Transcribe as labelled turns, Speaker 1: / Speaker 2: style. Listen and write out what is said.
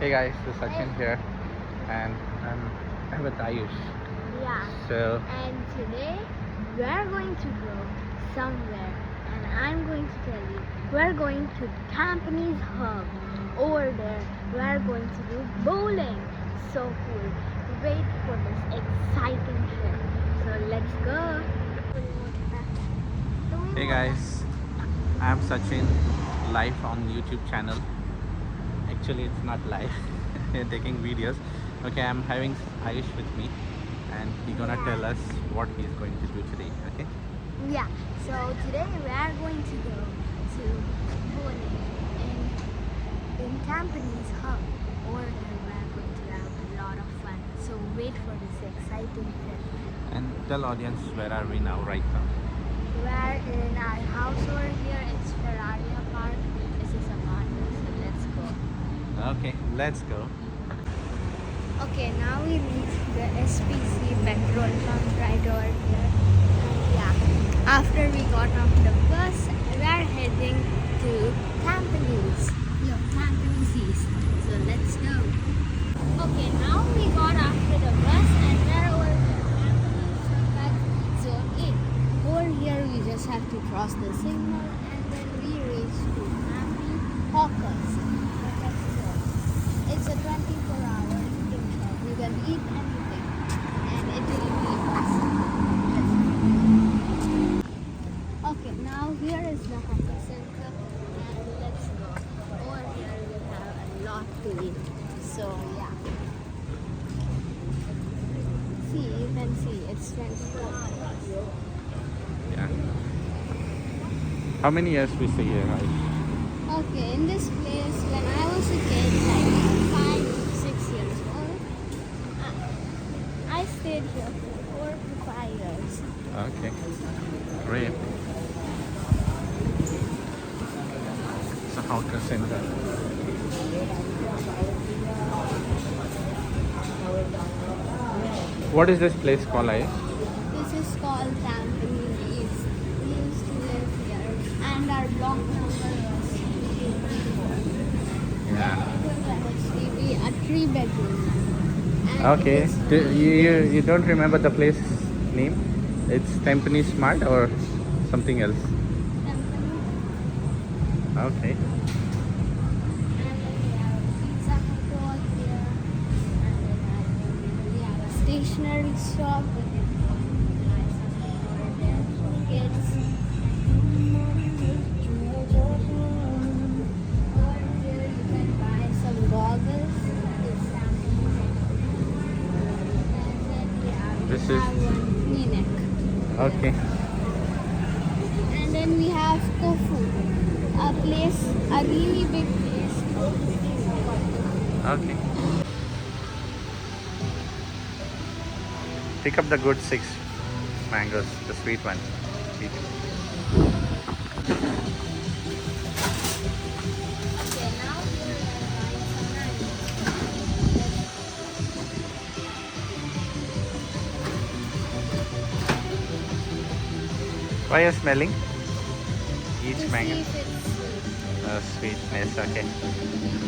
Speaker 1: Hey guys, this is Sachin here, and I'm with Ayush.
Speaker 2: Yeah.
Speaker 1: So
Speaker 2: And today we are going to go somewhere, and I'm going to tell you we're going to Tampines Hub. Over there, we are going to do bowling. So cool! Wait for this exciting trip. So let's go.
Speaker 1: hey guys, I'm Sachin, live on YouTube channel. Actually, it's not live. We're taking videos. Okay, I'm having Ayush with me, and he's gonna tell us what he's going to do today. Okay.
Speaker 2: Yeah. So today we are going to go to bowling in Tampines Hub. Over there, we are going to have a lot of fun. So wait for this exciting trip.
Speaker 1: And tell audience where are we now, right now?
Speaker 2: We're in our house over here. It's Ferraria Park. This is apartment. So let's go.
Speaker 1: Okay, let's go.
Speaker 2: Okay, now we reach the SPC petrol pump right over here. Yeah. After we got off the bus, we are heading to Tampines. Yo, Tampines East. So let's go. Okay, now we got after the bus and we're over here. Tampines Circle Zone 8. Over here we just have to cross the signal and then we reach to Happy Hawkers. So let's go. It's a 24-hour eating shop. You can eat anything and it will be awesome. Okay, now here is the Hawker Center and let's go. Over here we have a lot to eat. So yeah. See, you can see it's 24 hours.
Speaker 1: Yeah. How many years we stay here, Ayush?
Speaker 2: Okay, in this place when I was a kid, like 5 to 6 years old, I stayed here for 4 to 5 years.
Speaker 1: Okay, great. It's a hawker center. What is this place called, Ayush?
Speaker 2: This is called Tampines East. We used to live here and our block number was 384.
Speaker 1: Yeah.
Speaker 2: It was a 3-bedroom. And
Speaker 1: Okay.
Speaker 2: it is
Speaker 1: You don't remember the place name? It's Tampines Smart or something else?
Speaker 2: Tampines.
Speaker 1: Okay.
Speaker 2: And then we have a pizza hut over here. And then we have a stationery shop. We can buy something over there for kids. Over here you can buy some goggles. It's Samsung. And then
Speaker 1: This
Speaker 2: we
Speaker 1: is-
Speaker 2: have one V-neck.
Speaker 1: Okay.
Speaker 2: And then we have Kofu, a really big place.
Speaker 1: Okay. Pick up the good 6 mangoes, the sweet ones. Eat.
Speaker 2: Okay, now we are buying some mangoes.
Speaker 1: Why are you smelling? Each
Speaker 2: To
Speaker 1: mango.
Speaker 2: see if it's sweet.
Speaker 1: Sweetness, okay.